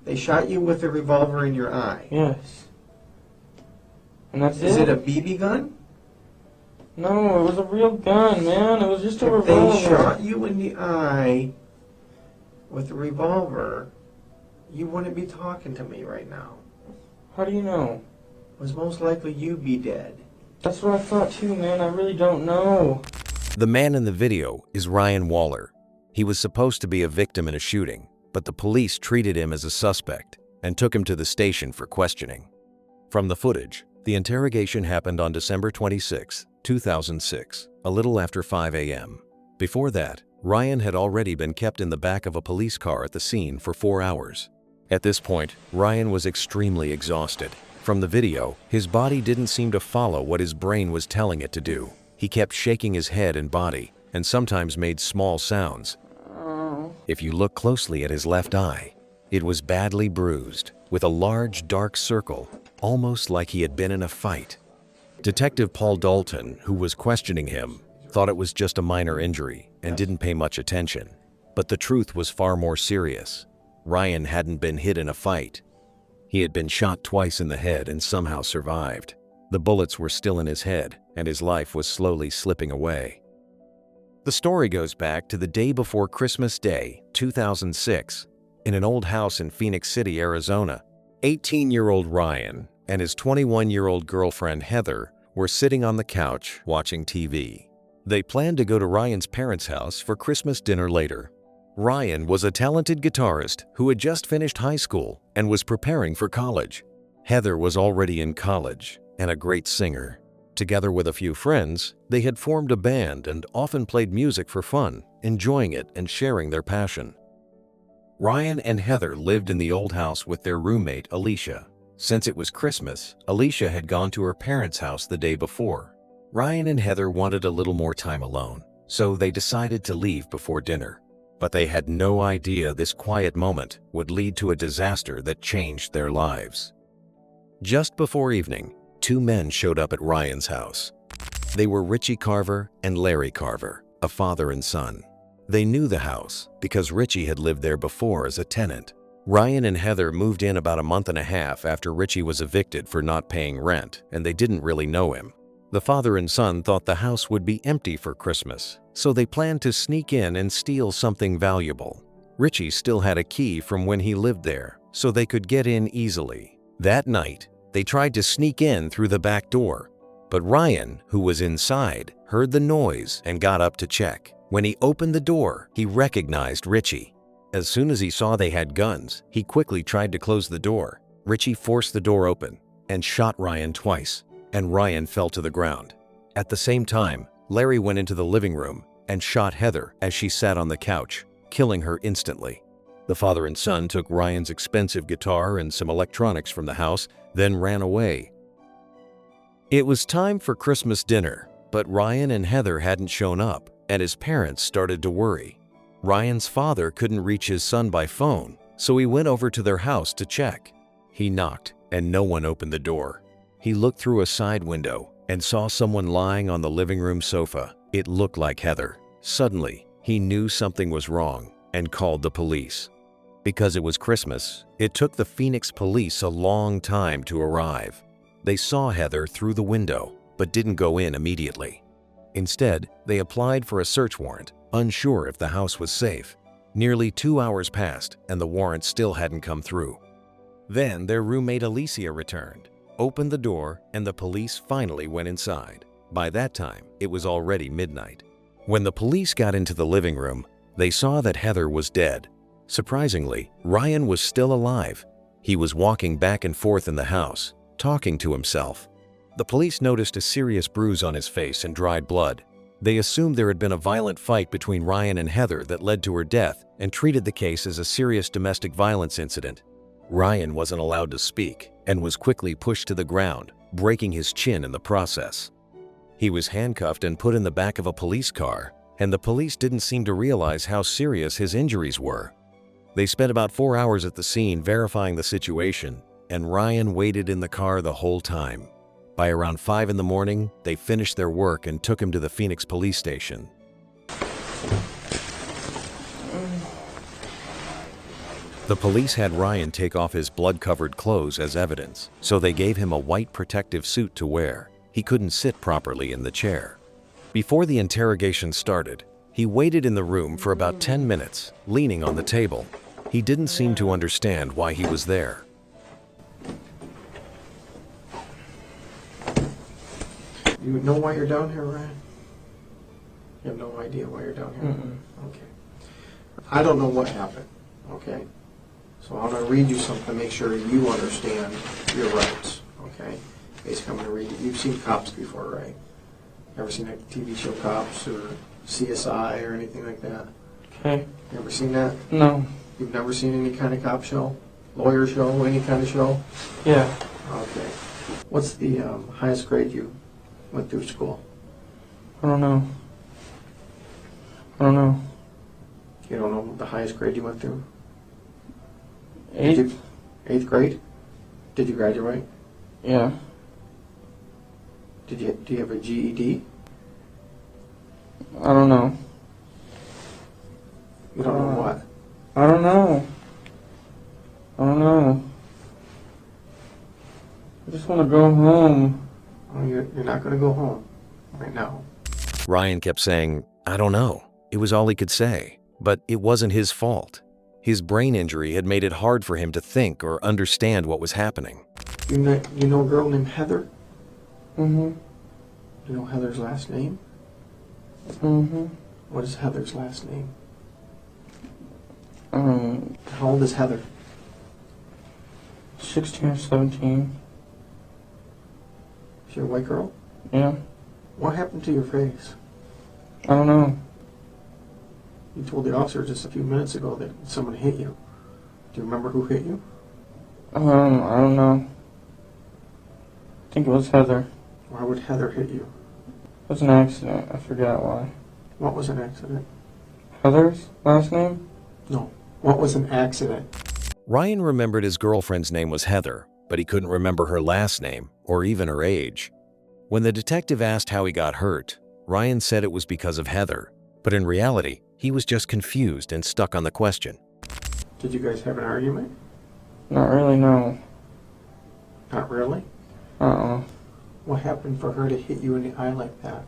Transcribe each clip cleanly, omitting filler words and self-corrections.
They shot you with a revolver in your eye. Yes. And that's Is it? it a BB gun? No, it was a real gun, man. It was just a If revolver. they shot you in the eye with a revolver, you wouldn't be talking to me right now. How do you know? It was most likely you'd be dead. That's what I thought too, man. I really don't know. The man in the video is Ryan Waller. He was supposed to be a victim in a shooting, but the police treated him as a suspect and took him to the station for questioning. From the footage, the interrogation happened on December 26, 2006, a little after 5 a.m. Before that, Ryan had already been kept in the back of a police car at the scene for 4 hours. At this point, Ryan was extremely exhausted. From the video, his body didn't seem to follow what his brain was telling it to do. He kept shaking his head and body, and sometimes made small sounds. If you look closely at his left eye, it was badly bruised, with a large dark circle, almost like he had been in a fight. Detective Paul Dalton, who was questioning him, thought it was just a minor injury and didn't pay much attention. But the truth was far more serious. Ryan hadn't been hit in a fight. He had been shot twice in the head and somehow survived. The bullets were still in his head, and his life was slowly slipping away. The story goes back to the day before Christmas Day, 2006, in an old house in Phoenix City, Arizona. 18-year-old Ryan and his 21-year-old girlfriend Heather were sitting on the couch watching TV. They planned to go to Ryan's parents' house for Christmas dinner later. Ryan was a talented guitarist who had just finished high school and was preparing for college. Heather was already in college and a great singer. Together with a few friends, they had formed a band and often played music for fun, enjoying it and sharing their passion. Ryan and Heather lived in the old house with their roommate, Alicia. Since it was Christmas, Alicia had gone to her parents' house the day before. Ryan and Heather wanted a little more time alone, so they decided to leave before dinner. But they had no idea this quiet moment would lead to a disaster that changed their lives. Just before evening, two men showed up at Ryan's house. They were Richie Carver and Larry Carver, a father and son. They knew the house because Richie had lived there before as a tenant. Ryan and Heather moved in about a month and a half after Richie was evicted for not paying rent, and they didn't really know him. The father and son thought the house would be empty for Christmas, so they planned to sneak in and steal something valuable. Richie still had a key from when he lived there, so they could get in easily. That night, they tried to sneak in through the back door, but Ryan, who was inside, heard the noise and got up to check. When he opened the door, he recognized Richie. As soon as he saw they had guns, he quickly tried to close the door. Richie forced the door open and shot Ryan twice, and Ryan fell to the ground. At the same time, Larry went into the living room and shot Heather as she sat on the couch, killing her instantly. The father and son took Ryan's expensive guitar and some electronics from the house, then ran away. It was time for Christmas dinner, but Ryan and Heather hadn't shown up, and his parents started to worry. Ryan's father couldn't reach his son by phone, so he went over to their house to check. He knocked, and no one opened the door. He looked through a side window and saw someone lying on the living room sofa. It looked like Heather. Suddenly, he knew something was wrong and called the police. Because it was Christmas, it took the Phoenix police a long time to arrive. They saw Heather through the window, but didn't go in immediately. Instead, they applied for a search warrant, unsure if the house was safe. Nearly 2 hours passed, and the warrant still hadn't come through. Then their roommate Alicia returned, opened the door, and the police finally went inside. By that time, it was already midnight. When the police got into the living room, they saw that Heather was dead. Surprisingly, Ryan was still alive. He was walking back and forth in the house, talking to himself. The police noticed a serious bruise on his face and dried blood. They assumed there had been a violent fight between Ryan and Heather that led to her death and treated the case as a serious domestic violence incident. Ryan wasn't allowed to speak and was quickly pushed to the ground, breaking his chin in the process. He was handcuffed and put in the back of a police car, and the police didn't seem to realize how serious his injuries were. They spent about 4 hours at the scene verifying the situation, and Ryan waited in the car the whole time. By around 5 in the morning, they finished their work and took him to the Phoenix police station. The police had Ryan take off his blood-covered clothes as evidence, so they gave him a white protective suit to wear. He couldn't sit properly in the chair. Before the interrogation started, he waited in the room for about 10 minutes, leaning on the table. He didn't seem to understand why he was there. You know why you're down here, Ryan? You have no idea why you're down here? Okay. I don't know what happened, okay? So I'm going to read you something to make sure you understand your rights, okay? Basically, I'm going to read you. You've seen Cops before, right? Ever seen a TV show Cops or CSI or anything like that? Okay. You ever seen that? No. You've never seen any kind of cop show? Lawyer show? Any kind of show? Yeah. Okay. What's the highest grade you went through school? I don't know. I don't know. You don't know the highest grade you went through? 8th? 8th grade? Did you graduate? Yeah. Do you have a GED? I don't know. You don't know what? I don't know. I don't know. I just want to go home. Oh, you're not going to go home right now. Ryan kept saying, "I don't know." It was all he could say. But it wasn't his fault. His brain injury had made it hard for him to think or understand what was happening. You know a girl named Heather? Mm-hmm. You know Heather's last name? Mm-hmm. What is Heather's last name? Um, How old is Heather? 16 or 17. Is she a white girl? Yeah. What happened to your face? I don't know. You told the officer just a few minutes ago that someone hit you. Do you remember who hit you? I don't know. I think it was Heather. Why would Heather hit you? It was an accident. I forgot why. What was an accident? Heather's last name? No. What was an accident? Ryan remembered his girlfriend's name was Heather, but he couldn't remember her last name or even her age. When the detective asked how he got hurt, Ryan said it was because of Heather, but in reality, he was just confused and stuck on the question. Did you guys have an argument? Not really, no. Not really? Uh-uh. What happened for her to hit you in the eye like that?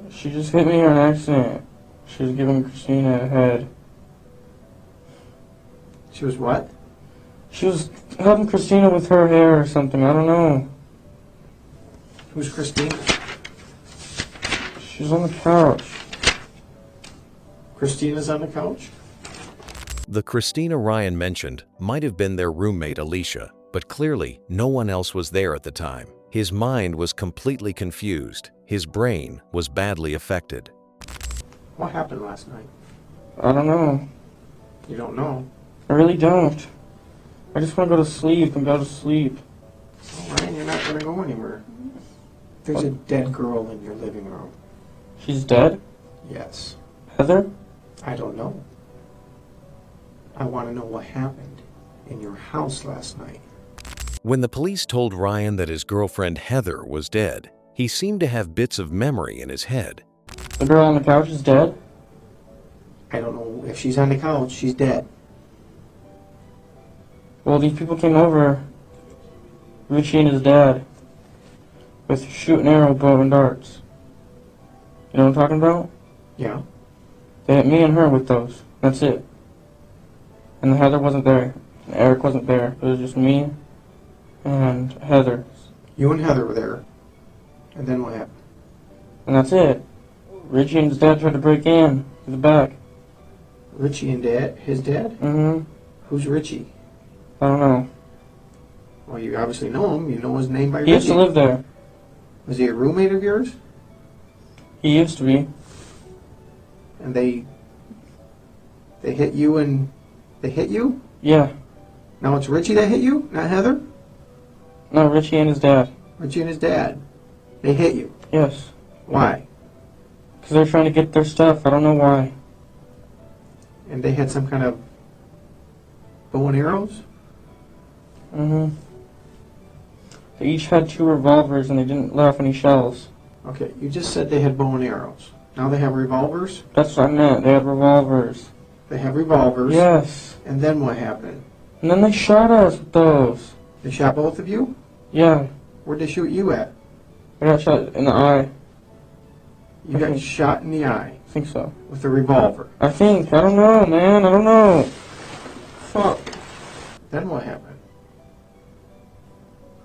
She just hit me on accident. She was giving Christina a head. She was what? She was helping Christina with her hair or something. I don't know. Who's Christine? She's on the couch. Christina's on the couch? The Christina Ryan mentioned might have been their roommate Alicia, but clearly no one else was there at the time. His mind was completely confused. His brain was badly affected. What happened last night? I don't know. You don't know? I really don't. I just want to go to sleep and go to sleep. Oh, Ryan, you're not going to go anywhere. There's a dead girl in your living room. She's dead? Yes. Heather? I don't know. I want to know what happened in your house last night. When the police told Ryan that his girlfriend Heather was dead, he seemed to have bits of memory in his head. The girl on the couch is dead? I don't know. If she's on the couch, she's dead. Well, these people came over, Richie and his dad, with shoot and arrow, bow and darts. You know what I'm talking about? Yeah. They hit me and her with those. That's it. And the Heather wasn't there. And Eric wasn't there. It was just me and Heather. You and Heather were there. And then what happened? And that's it. Richie and his dad tried to break in to the back. Richie and Dad? His dad? Mm-hmm. Who's Richie? I don't know. Well, you obviously know him. You know his name by He Richie. used to live there. Was he a roommate of yours? He used to be. And they hit you and they hit you? Yeah. Now it's Richie that hit you, not Heather? No, Richie and his dad. Richie and his dad. They hit you. Yes. Why? Because they're trying to get their stuff. I don't know why. And they had some kind of bow and arrows? Mm-hmm. They each had 2 revolvers and they didn't let off any shells. Okay, you just said they had bow and arrows. Now they have revolvers? That's what I meant. They had revolvers. They have revolvers. Yes. And then what happened? And then they shot us with those. They shot both of you? Yeah, Where'd they shoot you at? I got shot in the eye. You got shot in the eye I think so. with a revolver. I don't know, man. I don't know. Fuck. Then what happened?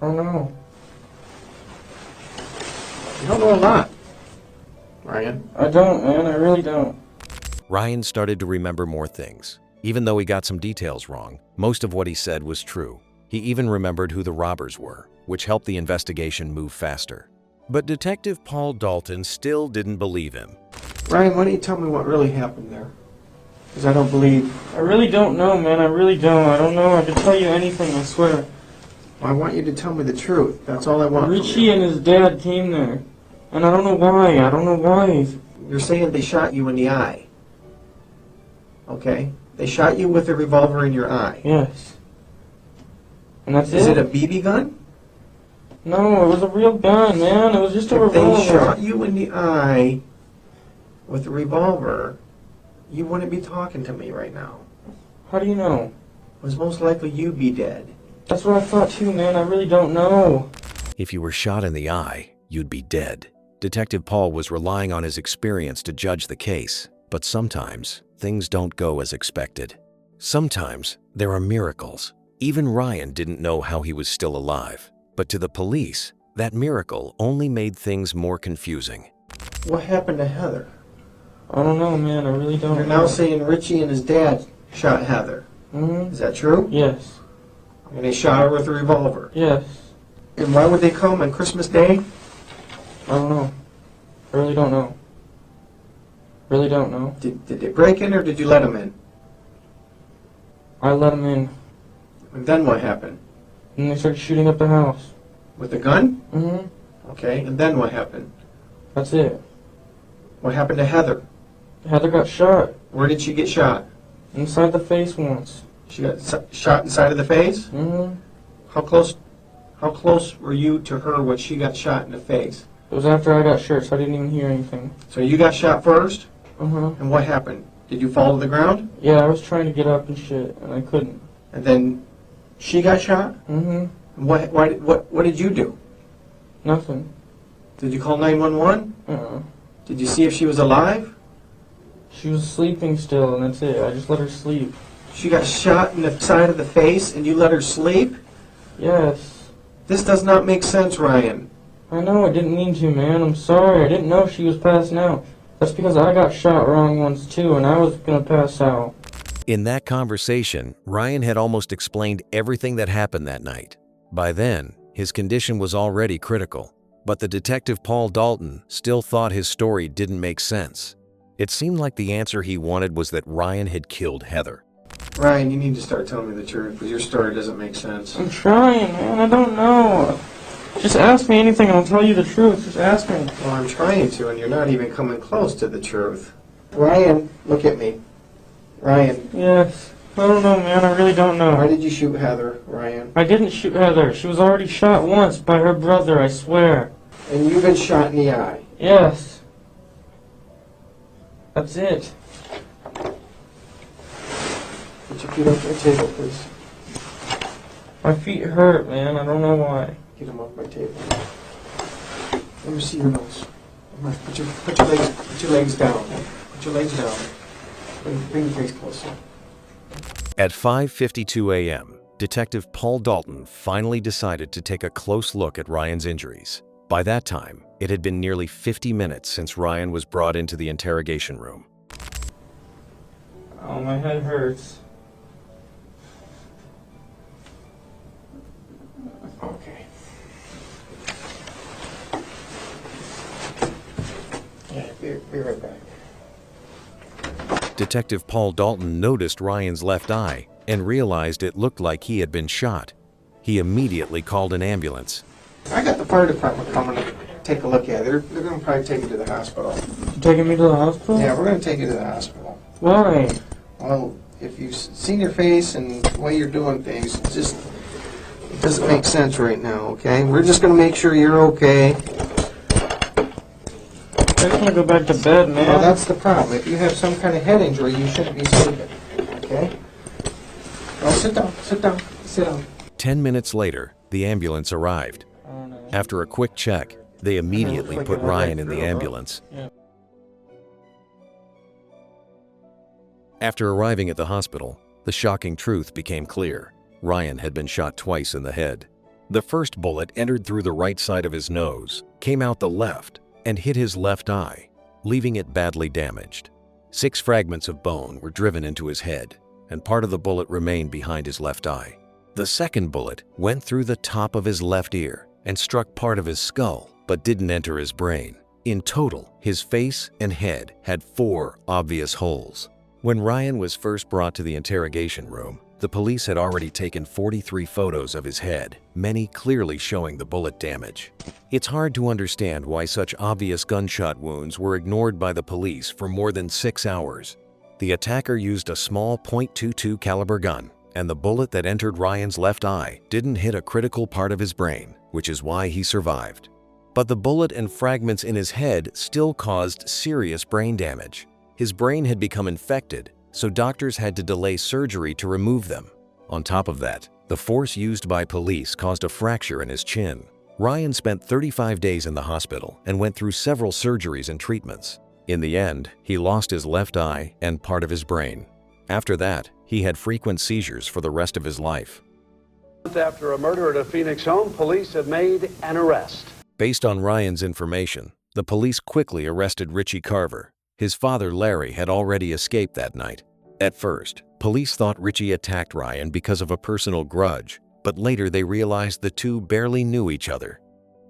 I don't know. You don't know a lot, Ryan. I don't, man. I really don't. Ryan started to remember more things. Even though he got some details wrong, most of what he said was true. He even remembered who the robbers were, which helped the investigation move faster. But Detective Paul Dalton still didn't believe him. Ryan, why don't you tell me what really happened there? Because I don't believe. I really don't know, man. I really don't. I don't know. I could tell you anything, I swear. I want you to tell me the truth. That's all I want from Richie you. and his dad came there. And I don't know why. I don't know why. You're saying they shot you in the eye. Okay? They shot you with a revolver in your eye. Yes. And that's Is it? it a BB gun? No, it was a real gun, man. It was just a If revolver. they shot you in the eye with a revolver, you wouldn't be talking to me right now. How do you know? It was most likely you'd be dead. That's what I thought too, man. I really don't know. If you were shot in the eye, you'd be dead. Detective Paul was relying on his experience to judge the case, but sometimes things don't go as expected. Sometimes there are miracles. Even Ryan didn't know how he was still alive. But to the police, that miracle only made things more confusing. What happened to Heather? I don't know, man. I really don't You're know. now saying Richie and his dad shot Heather. Mm-hmm. Is that true? Yes. And they shot her with a revolver. Yes. And why would they come on Christmas Day? I don't know. I really don't know. Really don't know. Did they break in or did you let them in? I let him in. And then what happened? And they started shooting up the house. With a gun? Mm-hmm. Okay, and then what happened? That's it. What happened to Heather? Heather got shot. Where did she get shot? Inside the face once. She got shot inside of the face? Mm-hmm. How close were you to her when she got shot in the face? It was after I got shot, so I didn't even hear anything. So you got shot first? Uh-huh. And what happened? Did you fall to the ground? Yeah, I was trying to get up and shit, and I couldn't. And then she got shot? Mm-hmm. And what did you do? Nothing. Did you call 911? Uh-uh. Did you see if she was alive? She was sleeping still, and that's it. I just let her sleep. She got shot in the side of the face and you let her sleep? Yes. This does not make sense, Ryan. I know, I didn't mean to, man. I'm sorry. I didn't know she was passing out. That's because I got shot wrong once, too, and I was gonna pass out. In that conversation, Ryan had almost explained everything that happened that night. By then, his condition was already critical, but the detective Paul Dalton still thought his story didn't make sense. It seemed like the answer he wanted was that Ryan had killed Heather. Ryan, you need to start telling me the truth because your story doesn't make sense. I'm trying, man. I don't know. Just ask me anything and I'll tell you the truth. Just ask me. Well, I'm trying to, and you're not even coming close to the truth. Ryan, look at me. Ryan, Yes. I don't know, man. I really don't why know. did you shoot Heather, Ryan? I didn't shoot Heather. She was already shot once by her brother, I swear. And you've been shot in the eye. Yes. That's it. Put your feet up on the table, please. My feet hurt, man. I don't know why. Get them off my table. Let me see your nose. Come on, put your legs down. Put your legs down. Bring your face closer. At 5:52 a.m., Detective Paul Dalton finally decided to take a close look at Ryan's injuries. By that time, it had been nearly 50 minutes since Ryan was brought into the interrogation room. Oh, my head hurts. Okay. Yeah, be right back. Detective Paul Dalton noticed Ryan's left eye and realized it looked like he had been shot. He immediately called an ambulance. I got the fire department coming to take a look at it. They're going to probably take you to the hospital. You taking me to the hospital? Yeah, we're going to take you to the hospital. Why? Well, if you've seen your face and the way you're doing things, it doesn't make sense right now, okay? We're just going to make sure you're okay. I just want to go back to bed, man. Well, that's the problem. If you have some kind of head injury, you shouldn't be sleeping, okay? Well, sit down, sit down, sit down. 10 minutes later, the ambulance arrived. Oh, no. After a quick check, they immediately Like put it went Ryan right in the through, huh? ambulance. Yeah. After arriving at the hospital, the shocking truth became clear. Ryan had been shot twice in the head. The first bullet entered through the right side of his nose, came out the left, and hit his left eye, leaving it badly damaged. 6 fragments of bone were driven into his head, and part of the bullet remained behind his left eye. The second bullet went through the top of his left ear and struck part of his skull, but didn't enter his brain. In total, his face and head had 4 obvious holes. When Ryan was first brought to the interrogation room, the police had already taken 43 photos of his head, many clearly showing the bullet damage. It's hard to understand why such obvious gunshot wounds were ignored by the police for more than 6 hours. The attacker used a small .22 caliber gun, and the bullet that entered Ryan's left eye didn't hit a critical part of his brain, which is why he survived. But the bullet and fragments in his head still caused serious brain damage. His brain had become infected, so doctors had to delay surgery to remove them. On top of that, the force used by police caused a fracture in his chin. Ryan spent 35 days in the hospital and went through several surgeries and treatments. In the end, he lost his left eye and part of his brain. After that, he had frequent seizures for the rest of his life. After a murder at a Phoenix home, police have made an arrest. Based on Ryan's information, the police quickly arrested Richie Carver. His father, Larry, had already escaped that night. At first, police thought Richie attacked Ryan because of a personal grudge, but later they realized the two barely knew each other.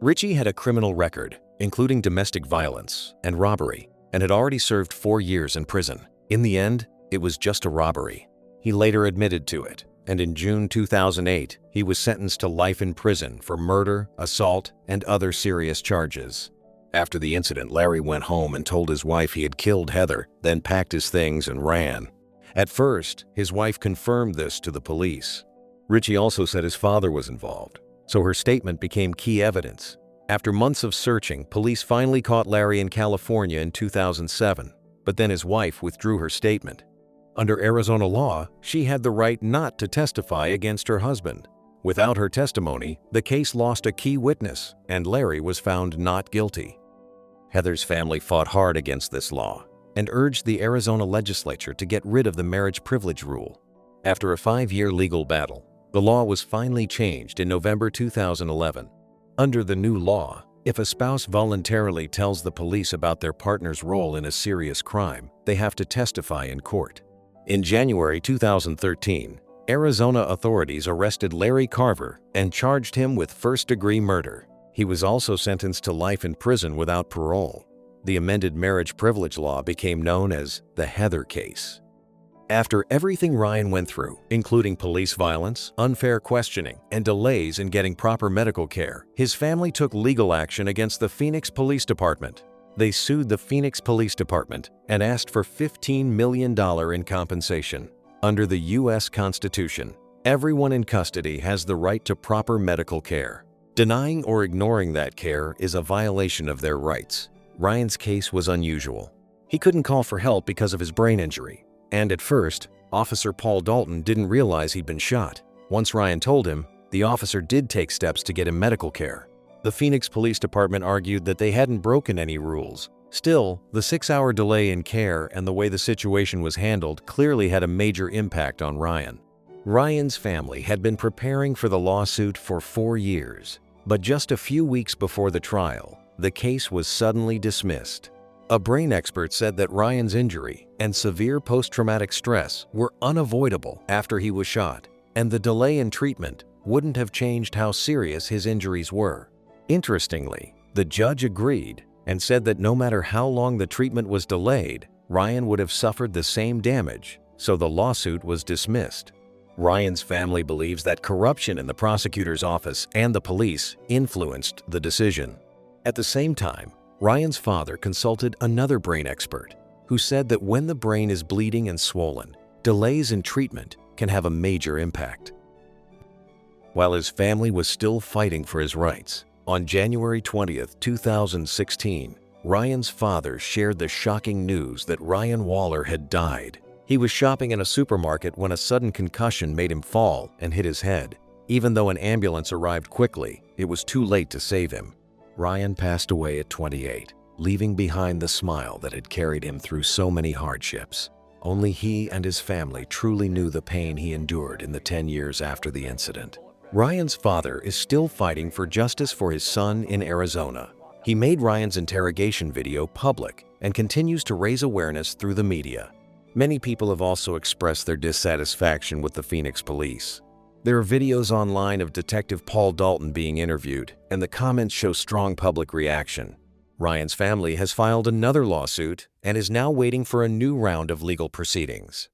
Richie had a criminal record, including domestic violence and robbery, and had already served 4 years in prison. In the end, it was just a robbery. He later admitted to it, and in June 2008, he was sentenced to life in prison for murder, assault, and other serious charges. After the incident, Larry went home and told his wife he had killed Heather, then packed his things and ran. At first, his wife confirmed this to the police. Richie also said his father was involved, so her statement became key evidence. After months of searching, police finally caught Larry in California in 2007, but then his wife withdrew her statement. Under Arizona law, she had the right not to testify against her husband. Without her testimony, the case lost a key witness, and Larry was found not guilty. Heather's family fought hard against this law and urged the Arizona legislature to get rid of the marriage privilege rule. After a 5-year legal battle, the law was finally changed in November 2011. Under the new law, if a spouse voluntarily tells the police about their partner's role in a serious crime, they have to testify in court. In January 2013, Arizona authorities arrested Larry Carver and charged him with first-degree murder. He was also sentenced to life in prison without parole. The amended marriage privilege law became known as the Heather case. After everything Ryan went through, including police violence, unfair questioning, and delays in getting proper medical care, his family took legal action against the Phoenix Police Department. They sued the Phoenix Police Department and asked for $15 million in compensation. Under the U.S. Constitution, everyone in custody has the right to proper medical care. Denying or ignoring that care is a violation of their rights. Ryan's case was unusual. He couldn't call for help because of his brain injury. And at first, Officer Paul Dalton didn't realize he'd been shot. Once Ryan told him, the officer did take steps to get him medical care. The Phoenix Police Department argued that they hadn't broken any rules. Still, the 6-hour delay in care and the way the situation was handled clearly had a major impact on Ryan. Ryan's family had been preparing for the lawsuit for 4 years, but just a few weeks before the trial, the case was suddenly dismissed. A brain expert said that Ryan's injury and severe post-traumatic stress were unavoidable after he was shot, and the delay in treatment wouldn't have changed how serious his injuries were. Interestingly, the judge agreed and said that no matter how long the treatment was delayed, Ryan would have suffered the same damage, so the lawsuit was dismissed. Ryan's family believes that corruption in the prosecutor's office and the police influenced the decision. At the same time, Ryan's father consulted another brain expert who said that when the brain is bleeding and swollen, delays in treatment can have a major impact. While his family was still fighting for his rights, on January 20th, 2016, Ryan's father shared the shocking news that Ryan Waller had died. He was shopping in a supermarket when a sudden concussion made him fall and hit his head. Even though an ambulance arrived quickly, it was too late to save him. Ryan passed away at 28, leaving behind the smile that had carried him through so many hardships. Only he and his family truly knew the pain he endured in the 10 years after the incident. Ryan's father is still fighting for justice for his son in Arizona. He made Ryan's interrogation video public and continues to raise awareness through the media. Many people have also expressed their dissatisfaction with the Phoenix police. There are videos online of Detective Paul Dalton being interviewed, and the comments show strong public reaction. Ryan's family has filed another lawsuit and is now waiting for a new round of legal proceedings.